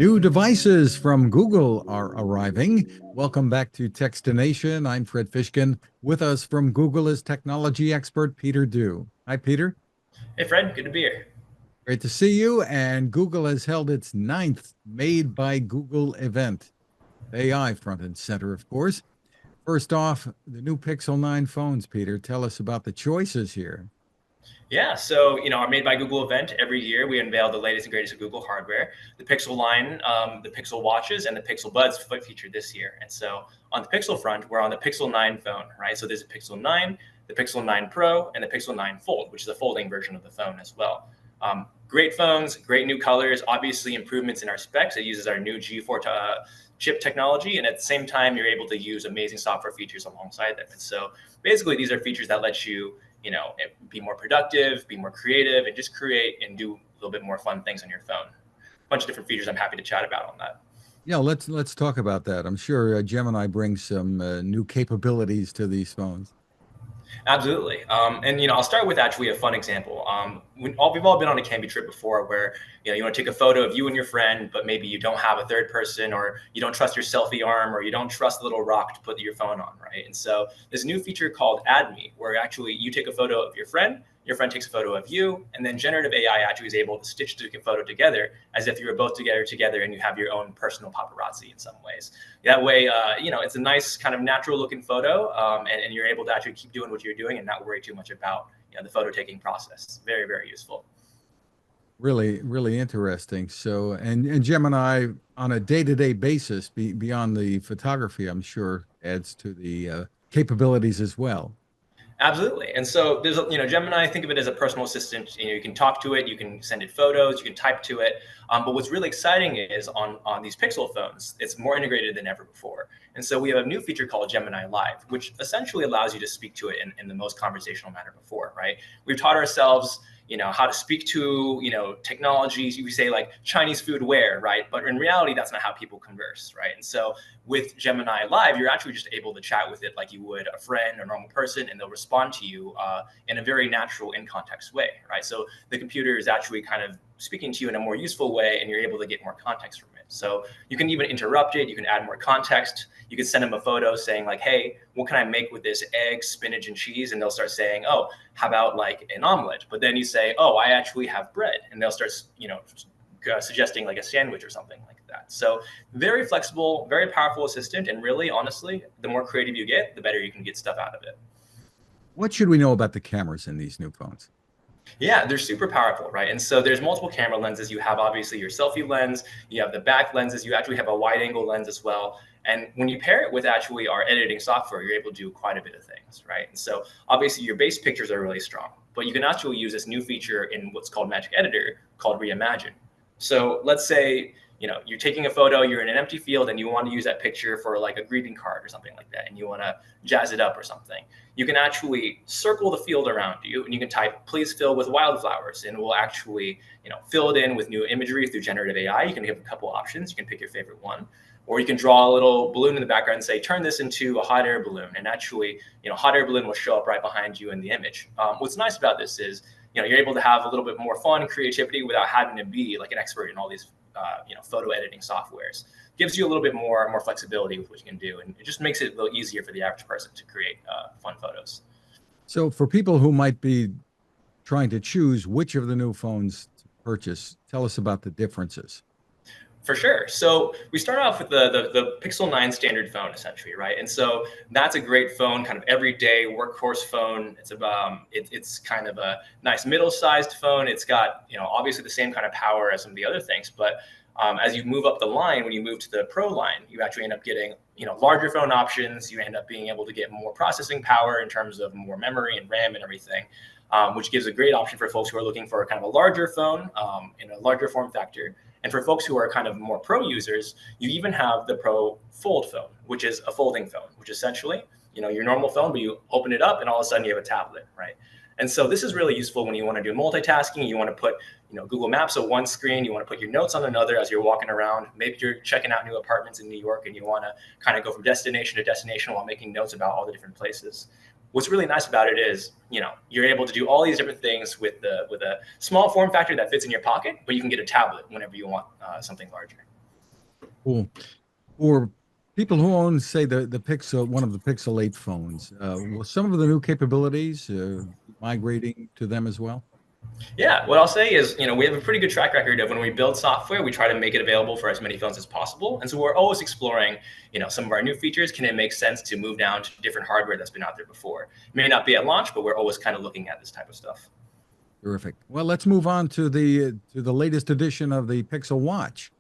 New devices from Google are arriving. Welcome back to Techstination. I'm Fred Fishkin. With us from Google is technology expert Peter Du. Hi, Peter. Hey Fred, good to be here. Great to see you. And Google has held its ninth Made by Google event. AI front and center, of course. First off, the new Pixel 9 phones, Peter. Tell us about the choices here. Yeah, so our Made by Google event every year we unveil the latest and greatest of Google hardware, the Pixel line, the Pixel watches, and the Pixel Buds featured this year. And so on the Pixel front, we're on the Pixel 9 phone, right? So there's a Pixel 9, the Pixel 9 Pro, and the Pixel 9 Fold, which is a folding version of the phone as well. Great phones, great new colors, obviously improvements in our specs. It uses our new G4 chip technology, and at the same time, you're able to use amazing software features alongside them. And so basically, these are features that let you be more productive, be more creative, and just create and do a little bit more fun things on your phone. A bunch of different features I'm happy to chat about on that. Yeah, let's talk about that. I'm sure Gemini brings some new capabilities to these phones. Absolutely. And I'll start with actually a fun example. We've all been on a camping trip before where you want to take a photo of you and your friend, but maybe you don't have a third person, or you don't trust your selfie arm, or you don't trust the little rock to put your phone on, right? And so there's a new feature called Add Me, where actually you take a photo of your friend takes a photo of you, and then generative AI actually is able to stitch the photo together as if you were both together, and you have your own personal paparazzi in some ways. That way, it's a nice kind of natural looking photo, and you're able to actually keep doing what you're doing and not worry too much about the photo taking process. Very, very useful. Really, really interesting. So, and Gemini on a day-to-day basis, beyond the photography, I'm sure adds to the capabilities as well. Absolutely. And so there's, Gemini, think of it as a personal assistant. You can talk to it, you can send it photos, you can type to it. But what's really exciting is on these Pixel phones, it's more integrated than ever before. And so we have a new feature called Gemini Live, which essentially allows you to speak to it in the most conversational manner before, right? We've taught ourselves how to speak to, technologies. You say like Chinese food where, right? But in reality, that's not how people converse, right? And so with Gemini Live, you're actually just able to chat with it like you would a friend or normal person, and they'll respond to you in a very natural, in-context way, right? So the computer is actually kind of speaking to you in a more useful way, and you're able to get more context from it. So you can even interrupt it. You can add more context. You can send them a photo saying like, hey, what can I make with this egg, spinach, and cheese? And they'll start saying, oh, how about like an omelet? But then you say, oh, I actually have bread. And they'll start, suggesting like a sandwich or something like that. So very flexible, very powerful assistant. And really, honestly, the more creative you get, the better you can get stuff out of it. What should we know about the cameras in these new phones? Yeah, they're super powerful, right? And so there's multiple camera lenses. You have obviously your selfie lens, you have the back lenses, you actually have a wide angle lens as well. And when you pair it with actually our editing software, you're able to do quite a bit of things, right? And so obviously your base pictures are really strong, but you can actually use this new feature in what's called Magic Editor called Reimagine. So let's say, you're taking a photo, you're in an empty field, and you want to use that picture for like a greeting card or something like that, and you want to jazz it up or something. You can actually circle the field around you, and you can type, please fill with wildflowers, and we'll actually, fill it in with new imagery through generative AI. You can give a couple options. You can pick your favorite one. Or you can draw a little balloon in the background and say, turn this into a hot air balloon. And actually, hot air balloon will show up right behind you in the image. What's nice about this is, you're able to have a little bit more fun and creativity without having to be like an expert in all these photo editing softwares. Gives you a little bit more flexibility with what you can do, and it just makes it a little easier for the average person to create fun photos. So, for people who might be trying to choose which of the new phones to purchase, tell us about the differences. For sure. So we start off with the Pixel 9 standard phone, essentially, right? And so that's a great phone, kind of everyday workhorse phone. It's kind of a nice middle-sized phone. It's got obviously the same kind of power as some of the other things, but as you move up the line, when you move to the Pro line, you actually end up getting larger phone options. You end up being able to get more processing power in terms of more memory and RAM and everything, which gives a great option for folks who are looking for kind of a larger phone in a larger form factor. And for folks who are kind of more pro users, you even have the Pro Fold phone, which is a folding phone, which essentially, your normal phone, but you open it up and all of a sudden you have a tablet, right? And so this is really useful when you want to do multitasking. You want to put, Google Maps on one screen. You want to put your notes on another as you're walking around. Maybe you're checking out new apartments in New York and you want to kind of go from destination to destination while making notes about all the different places. What's really nice about it is, you're able to do all these different things with a small form factor that fits in your pocket, but you can get a tablet whenever you want something larger. Cool. For people who own, say, the Pixel, one of the Pixel 8 phones, will some of the new capabilities migrating to them as well? Yeah, what I'll say is, we have a pretty good track record of when we build software, we try to make it available for as many phones as possible. And so we're always exploring, some of our new features. Can it make sense to move down to different hardware that's been out there before? It may not be at launch, but we're always kind of looking at this type of stuff. Terrific. Well, let's move on to the latest edition of the Pixel Watch.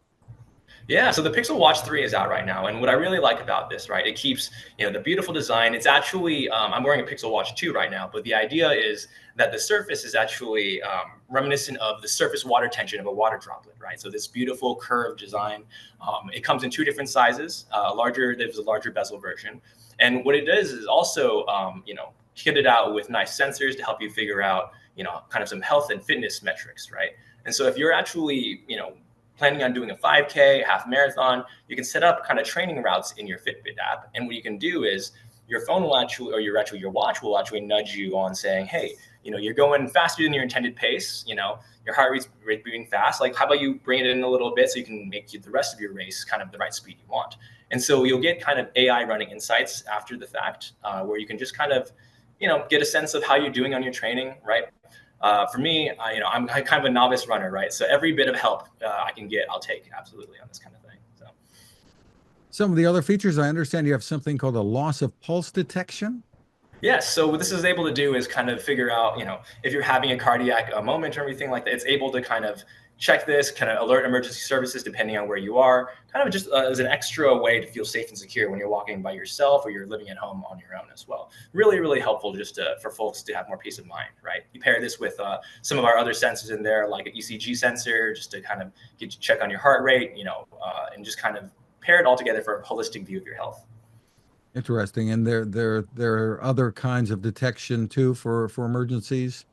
Yeah, so the Pixel Watch 3 is out right now, and what I really like about this, right, it keeps the beautiful design. It's actually I'm wearing a Pixel Watch 2 right now, but the idea is that the surface is actually reminiscent of the surface water tension of a water droplet, right? So this beautiful curved design. It comes in two different sizes. There's a larger bezel version, and what it does is also kitted out with nice sensors to help you figure out kind of some health and fitness metrics, right? And so if you're actually planning on doing a 5K, half marathon, you can set up kind of training routes in your Fitbit app. And what you can do is your phone will actually, or your watch will actually nudge you on saying, hey, you're going faster than your intended pace, your heart rate beating fast. Like, how about you bring it in a little bit so you can make the rest of your race kind of the right speed you want? And so you'll get kind of AI running insights after the fact, where you can just kind of, get a sense of how you're doing on your training, right? For me, I'm kind of a novice runner, right? So every bit of help I can get, I'll take absolutely on this kind of thing. So Some of the other features, I understand you have something called a loss of pulse detection. yes, so what this is able to do is kind of figure out, if you're having a cardiac moment or everything like that, it's able to kind of check this, kind of alert emergency services depending on where you are, kind of just as an extra way to feel safe and secure when you're walking by yourself or you're living at home on your own as well. Really, really helpful just for folks to have more peace of mind, right? You pair this with some of our other sensors in there, like an ECG sensor, just to kind of get you check on your heart rate, and just kind of pair it all together for a holistic view of your health. Interesting. And there are other kinds of detection too for emergencies.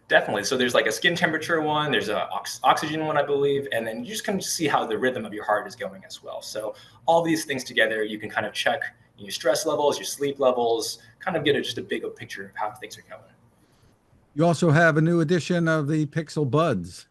Definitely. So there's like a skin temperature one, there's a oxygen one, I believe, and then you just kind of see how the rhythm of your heart is going as well. So all these things together, you can kind of check your stress levels, your sleep levels, kind of get just a bigger picture of how things are going. You also have a new edition of the Pixel Buds.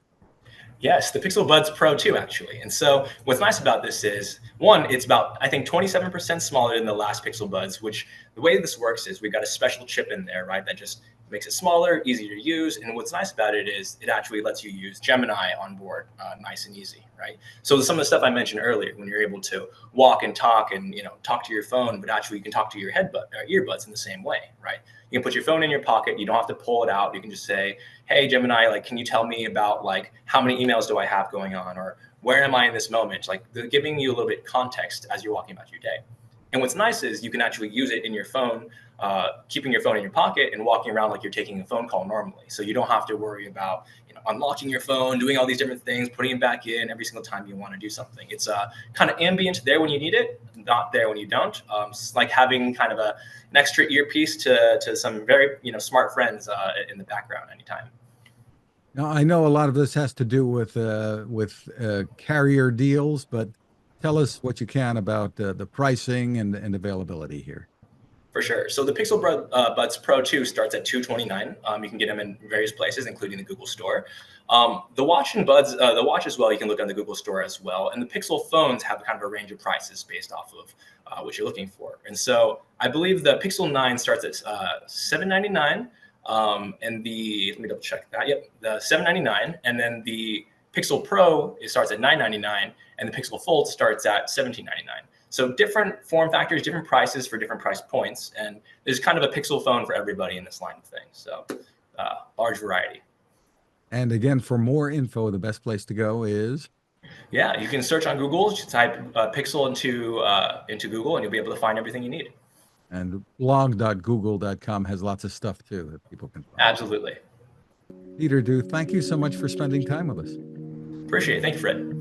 Yes, the Pixel Buds Pro 2, actually. And so what's nice about this is, one, it's about, I think, 27% smaller than the last Pixel Buds, which the way this works is we've got a special chip in there, right, that just makes it smaller, easier to use. And what's nice about it is it actually lets you use Gemini on board nice and easy, right? So some of the stuff I mentioned earlier, when you're able to walk and talk talk to your phone, but actually you can talk to your earbuds in the same way, right? You can put your phone in your pocket. You don't have to pull it out. You can just say, hey, Gemini, like, can you tell me about like how many emails do I have going on, or where am I in this moment? Like, they're giving you a little bit context as you're walking about your day. And what's nice is you can actually use it in your phone, keeping your phone in your pocket and walking around like you're taking a phone call normally. So you don't have to worry about unlocking your phone, doing all these different things, putting it back in every single time you want to do something. It's kind of ambient there when you need it, not there when you don't. It's like having kind of an extra earpiece to some very smart friends in the background anytime. Now, I know a lot of this has to do with carrier deals, but tell us what you can about the pricing and availability here. For sure. So the Pixel Buds Pro 2 starts at $229. You can get them in various places, including the Google Store. The Watch and Buds, the Watch as well, you can look on the Google Store as well. And the Pixel phones have kind of a range of prices based off of what you're looking for. And so I believe the Pixel 9 starts at $799. And let me double check that. Yep, the $799. And then the Pixel Pro starts at $999, and the Pixel Fold starts at $1799. So different form factors, different prices for different price points. And there's kind of a Pixel phone for everybody in this line of things. So large variety. And again, for more info, the best place to go is? Yeah, you can search on Google, just type Pixel into Google, and you'll be able to find everything you need. And blog.google.com has lots of stuff too that people can find. Absolutely. Peter Du, thank you so much for spending time with us. Appreciate it. Thank you, Fred.